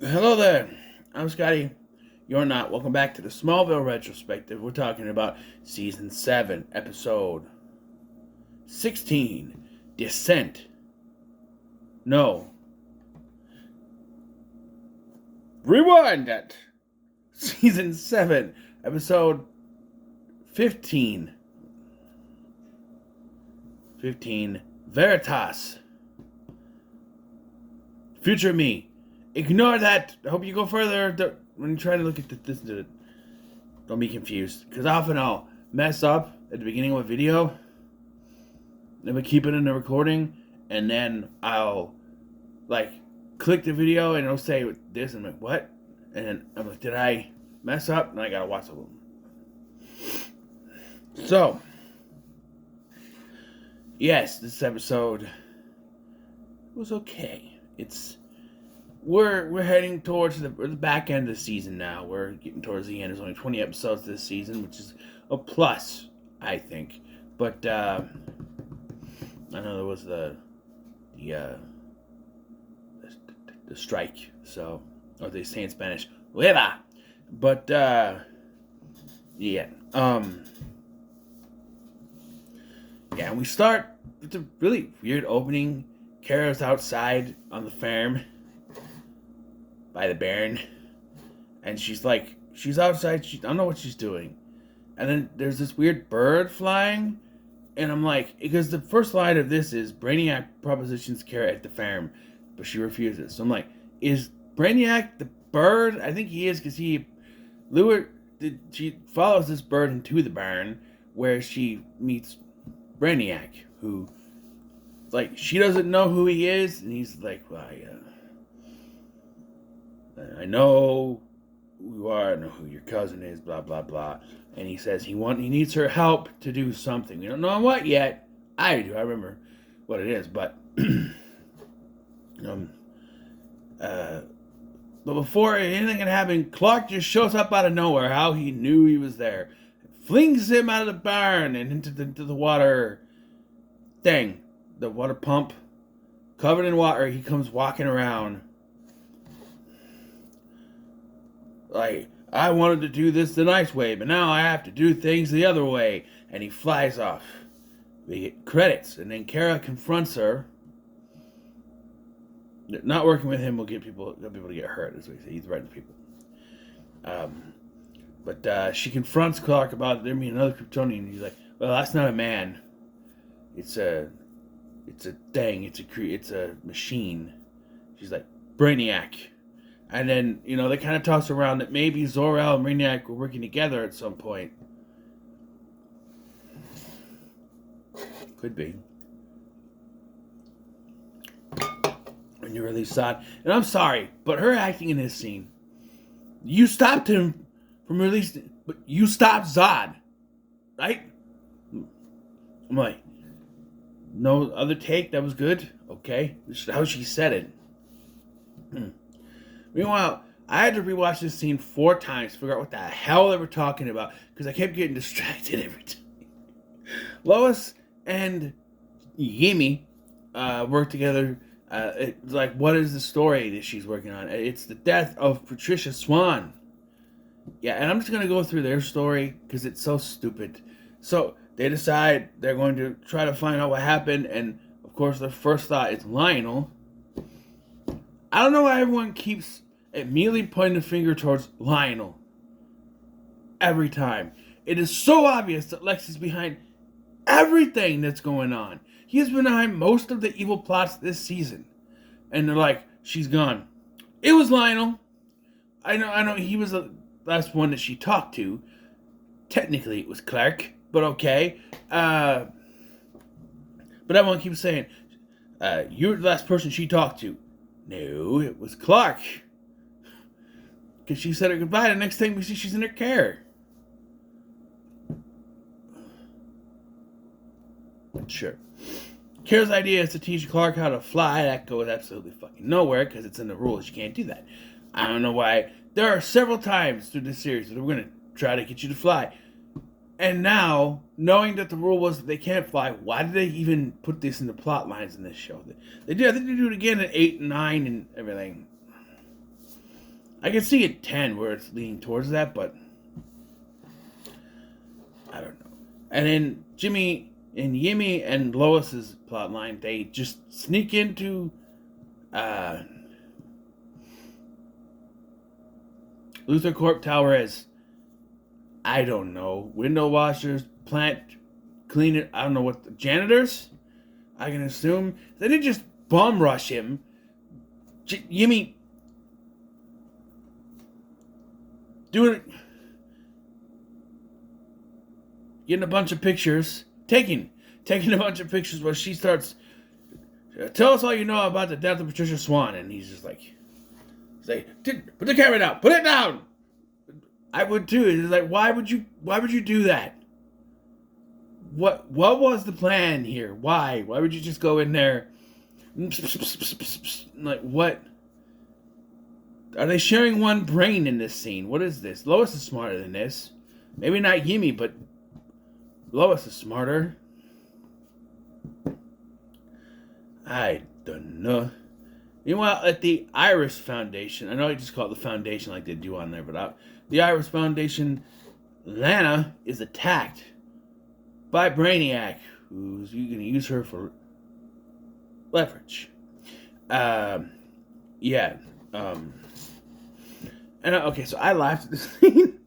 Hello there. I'm Scotty. You're not. Welcome back to the Smallville Retrospective. We're talking about Season 7, Episode 16, Descent. No. Rewind that. Season 7, Episode 15. 15, Veritas. Future me. Ignore that. I hope you go further. When you try to look at this, don't be confused. Because often I'll mess up at the beginning of a video. Then we keep it in the recording. And then I'll, click the video and it'll say this. And I'm like, what? And then I'm like, did I mess up? And I gotta watch it. So, yes, this episode was okay. We're heading towards the back end of the season now. We're getting towards the end. There's only 20 episodes this season, which is a plus, I think. But I know there was the strike, so, or they say in Spanish, hueva. But yeah, and we start with a really weird opening. Kara's outside on the farm by the barn, and she's outside. I don't know what she's doing, and then there's this weird bird flying, and I'm like, because the first line of this is Brainiac propositions Kara at the farm, but she refuses. So I'm like, is Brainiac the bird? I think he is, because she follows this bird into the barn where she meets Brainiac, who, she doesn't know who he is, and he's like, well, I know who you are, I know who your cousin is, blah, blah, blah. And he says he needs her help to do something. We don't know what yet. I do. I remember what it is, but but before anything can happen, Clark just shows up out of nowhere. How he knew he was there. Flings him out of the barn and into the water thing. The water pump. Covered in water. He comes walking around. I wanted to do this the nice way, but now I have to do things the other way. And he flies off. We get credits, and then Kara confronts her. Not working with him will get people to get hurt, as we say. He threatens people. But she confronts Clark about there being another Kryptonian. And he's like, well, that's not a man. It's a thing. It's a machine. She's like, Brainiac. And then, they kind of toss around that maybe Zor-El and Brainiac were working together at some point. Could be. When you really saw it. And I'm sorry, but her acting in this scene, you stopped him from releasing, but you stopped Zod, right? I'm like, no other take? That was good? Okay. This is how she said it. Meanwhile, I had to rewatch this scene 4 times to figure out what the hell they were talking about, because I kept getting distracted every time. Lois and Yimi work together. It's like, what is the story that she's working on? It's the death of Patricia Swan. Yeah, and I'm just going to go through their story because it's so stupid. So they decide they're going to try to find out what happened, and of course their first thought is Lionel. I don't know why everyone keeps immediately pointing the finger towards Lionel. Every time. It is so obvious that Lex is behind everything that's going on. He has been behind most of the evil plots this season. And they're like, she's gone. It was Lionel. I know he was the last one that she talked to. Technically it was Clark, but okay. But everyone keeps saying, you're the last person she talked to. No, it was Clark. Because she said her goodbye. The next thing we see, she's in her care. Sure. Kara's idea is to teach Clark how to fly. That goes absolutely fucking nowhere because it's in the rules. You can't do that. I don't know why. There are several times through this series that we're going to try to get you to fly. And now, knowing that the rule was that they can't fly, why did they even put this in the plot lines in this show? They do. I think they do it again in 8 and 9 and everything. I can see it 10 where it's leaning towards that, but I don't know. And then Jimmy and Yimmy and Lois's plotline, they just sneak into Luther Corp Tower as, I don't know, window washers, plant cleaner, I don't know what, janitors? I can assume. They didn't just bum rush him. Yimmy doing it, getting a bunch of pictures, taking a bunch of pictures where she starts, tell us all you know about the death of Patricia Swan, and he's just like, put the camera down, put it down. I would too. It's like, why would you do that? What was the plan here? Why would you just go in there? Like, what? Are they sharing one brain in this scene? What is this? Lois is smarter than this. Maybe not Yimmy, but Lois is smarter. I don't know. Meanwhile, at the Iris Foundation, I know I just call it the Foundation like they do on there, but the Iris Foundation, Lana is attacked by Brainiac, who's going to use her for leverage. Okay, so I laughed at this scene.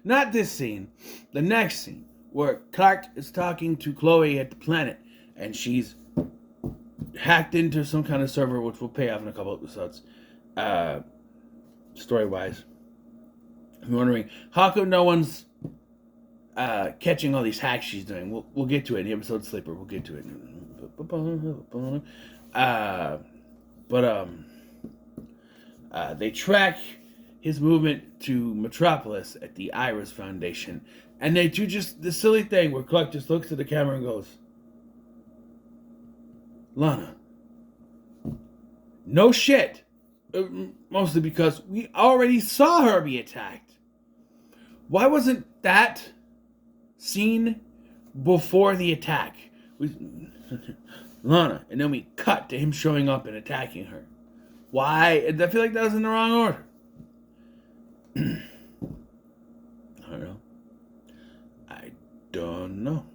Not this scene. The next scene, where Clark is talking to Chloe at the planet, and she's hacked into some kind of server, which will pay off in a couple episodes, story-wise. I'm wondering, how come no one's catching all these hacks she's doing? We'll get to it in the episode Sleeper. We'll get to it. They track his movement to Metropolis at the Iris Foundation, and they do just the silly thing where Clark just looks at the camera and goes, Lana. No shit. Mostly because we already saw her be attacked. Why wasn't that scene before the attack? Lana, and then we cut to him showing up and attacking her. Why? I feel like that was in the wrong order. I don't know.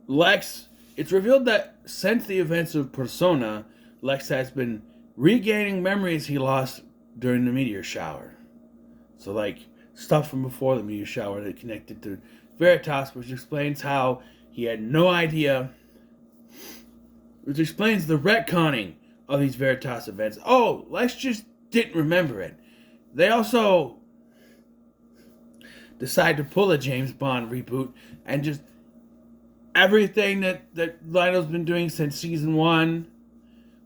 Lex, it's revealed that since the events of Persona, Lex has been regaining memories he lost during the meteor shower. So, like, stuff from before the meteor shower that connected to Veritas, which explains how he had no idea, which explains the retconning of these Veritas events. Oh, Lex just didn't remember it. They also decide to pull a James Bond reboot and just everything that Lionel's been doing since season 1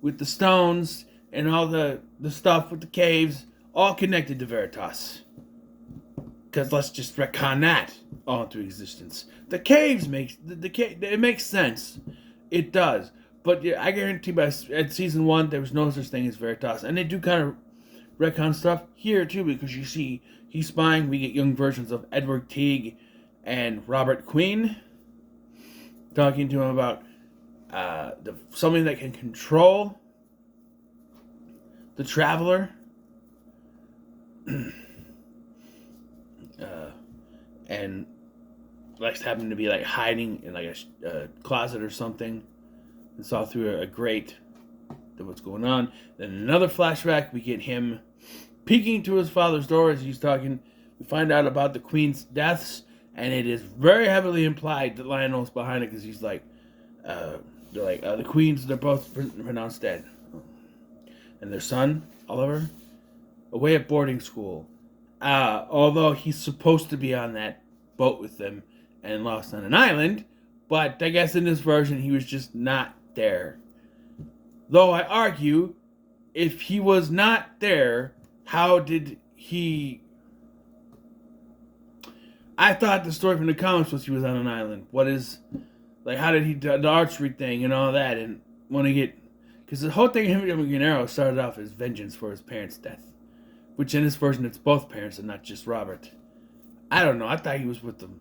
with the stones and all the stuff with the caves, all connected to Veritas. Because let's just retcon that all into existence. The caves it makes sense. It does. But yeah, I guarantee at season 1 there was no such thing as Veritas. And they do kind of retcon stuff here too, because you see he's spying. We get young versions of Edward Teague and Robert Queen talking to him about something that can control the Traveler. And Lex happened to be like hiding in like a closet or something and saw through a grate what's going on. Then another flashback, we get him peeking to his father's door as he's talking. We find out about the Queen's deaths, and it is very heavily implied that Lionel's behind it because he's like, the Queens, they're both pronounced dead. And their son, Oliver, away at boarding school. Although he's supposed to be on that boat with them and lost on an island, but I guess in this version he was just not there. Though I argue, if he was not there, how did he... I thought the story from the comics was he was on an island. What is... Like, how did he do the archery thing and all that and want to get... Because the whole thing of him becoming an arrow started off as vengeance for his parents' death. Which in this version, it's both parents and not just Robert. I don't know. I thought he was with them.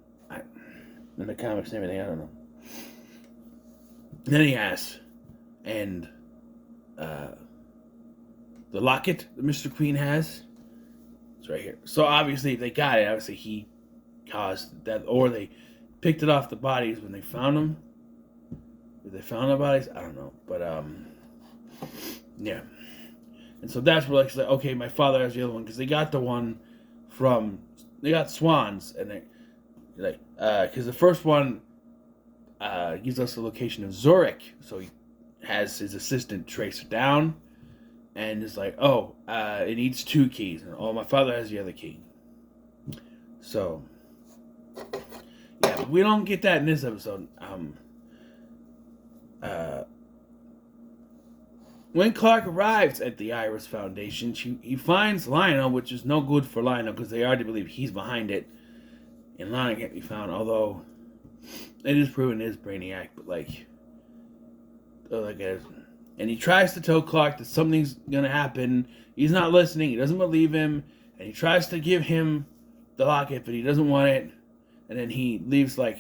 In the comics and everything, I don't know. Then he asks, and the locket that Mr. Queen has. It's right here. So obviously, if they got it, obviously he caused that, or they picked it off the bodies when they found them. Did they found the bodies? I don't know, but yeah. And so that's where like, okay, my father has the other one because they got the one from they got Swans, and they like because the first one gives us the location of Zurich, so he has his assistant trace it down, and it's like, oh, it needs 2 keys, and oh, my father has the other key. So yeah, but we don't get that in this episode. When Clark arrives at the Iris Foundation, he finds Lionel, which is no good for Lionel because they already believe he's behind it, and Lionel can't be found. Although it is proven it is Brainiac, but and he tries to tell Clark that something's gonna happen. He's not listening. He doesn't believe him, and he tries to give him the locket, but he doesn't want it. And then he leaves like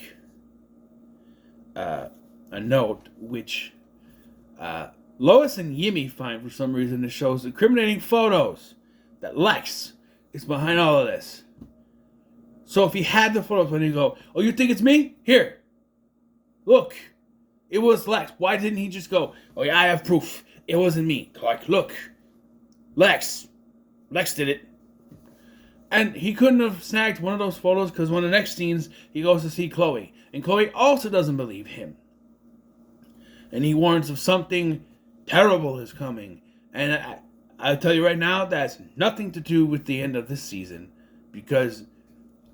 a note, which Lois and Yimmy find for some reason that shows incriminating photos that Lex is behind all of this. So if he had the photos, when he go, oh, you think it's me? Here, look, it was Lex. Why didn't he just go, oh yeah, I have proof. It wasn't me. Clark, look, Lex did it. And he couldn't have snagged one of those photos because one of the next scenes, he goes to see Chloe. And Chloe also doesn't believe him. And he warns of something terrible is coming. And I'll tell you right now, that's nothing to do with the end of this season. Because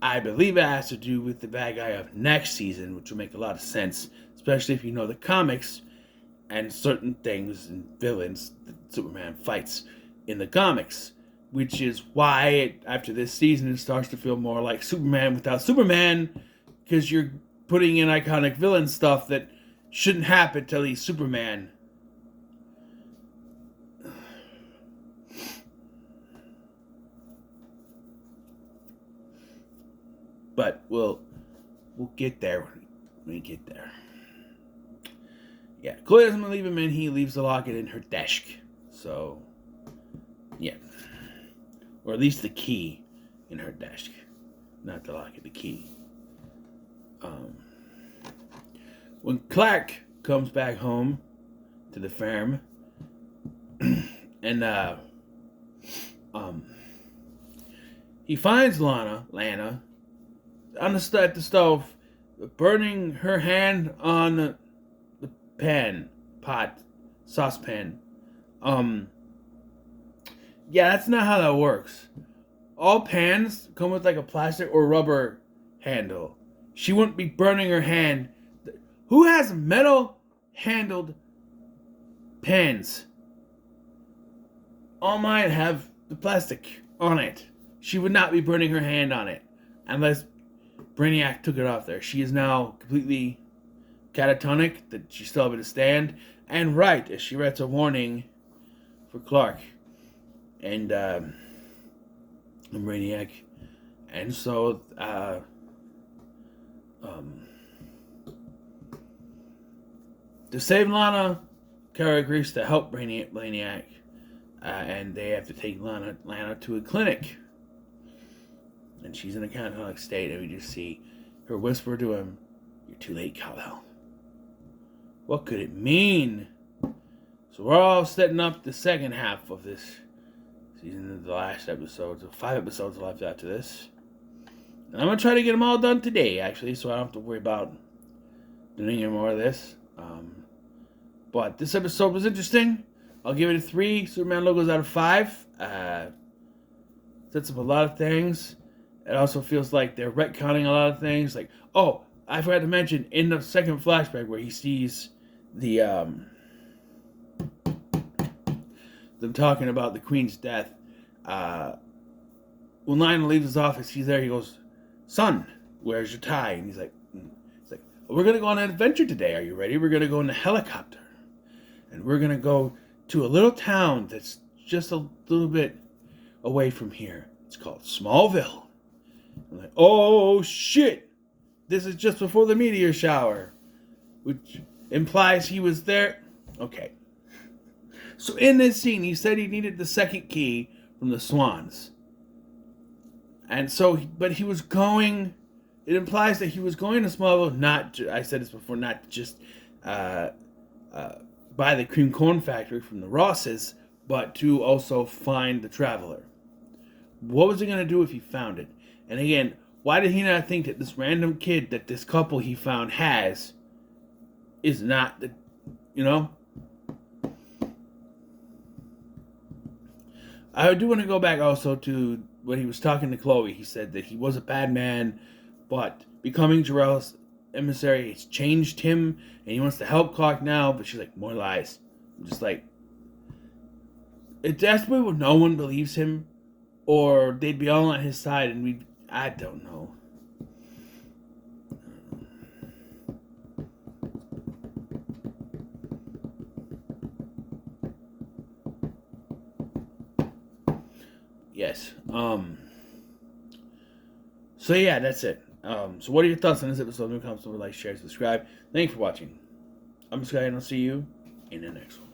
I believe it has to do with the bad guy of next season, which will make a lot of sense. Especially if you know the comics and certain things and villains that Superman fights in the comics. Which is why after this season it starts to feel more like Superman without Superman. Because you're putting in iconic villain stuff that shouldn't happen till he's Superman. But we'll get there when we get there. Yeah, Chloe doesn't leave him in. He leaves the locket in her desk. So, yeah. Or at least the key in her desk. Not the locket, the key. When Clark comes back home to the farm, and he finds Lana at the stove, burning her hand on the saucepan. Yeah, that's not how that works. All pans come with like a plastic or rubber handle. She wouldn't be burning her hand. Who has metal handled pans? All mine have the plastic on it. She would not be burning her hand on it unless Brainiac took it off there. She is now completely catatonic, that she's still able to stand, and right as she writes a warning for Clark and Brainiac. And so to save Lana, Kara agrees to help Brainiac, and they have to take Lana to a clinic. And she's in a catatonic state, and we just see her whisper to him, "You're too late, Kal-El." What could it mean? So we're all setting up the second half of this season, the last episode. So 5 episodes left after this. And I'm going to try to get them all done today, actually, so I don't have to worry about doing any more of this. But this episode was interesting. I'll give it a 3 Superman logos out of 5. Sets up a lot of things. It also feels like they're retconning a lot of things. Like, oh, I forgot to mention, in the second flashback where he sees the, them talking about the Queen's death, when Lionel leaves his office, he's there, he goes, "Son, where's your tie?" And he's like, "We're going to go on an adventure today. Are you ready? We're going to go in a helicopter. And we're going to go to a little town that's just a little bit away from here. It's called Smallville." I'm like, oh, shit. This is just before the meteor shower. Which implies he was there. Okay. So in this scene, he said he needed the second key from the Swans. And so, but he was going, it implies that he was going to Smallville, I said this before, not just buy the cream corn factory from the Rosses, but to also find the Traveler. What was he going to do if he found it? And again, why did he not think that this random kid that this couple he found has is not the, you know? I do want to go back also to when he was talking to Chloe. He said that he was a bad man, but becoming Jor-El's emissary has changed him, and he wants to help Clark now, but she's like, more lies. I'm just like, that's where no one believes him, or they'd be all on his side, and I don't know. Yes. So yeah, that's it. So what are your thoughts on this episode? Leave comments, like, share, subscribe. Thanks for watching. I'm Sky, and I'll see you in the next one.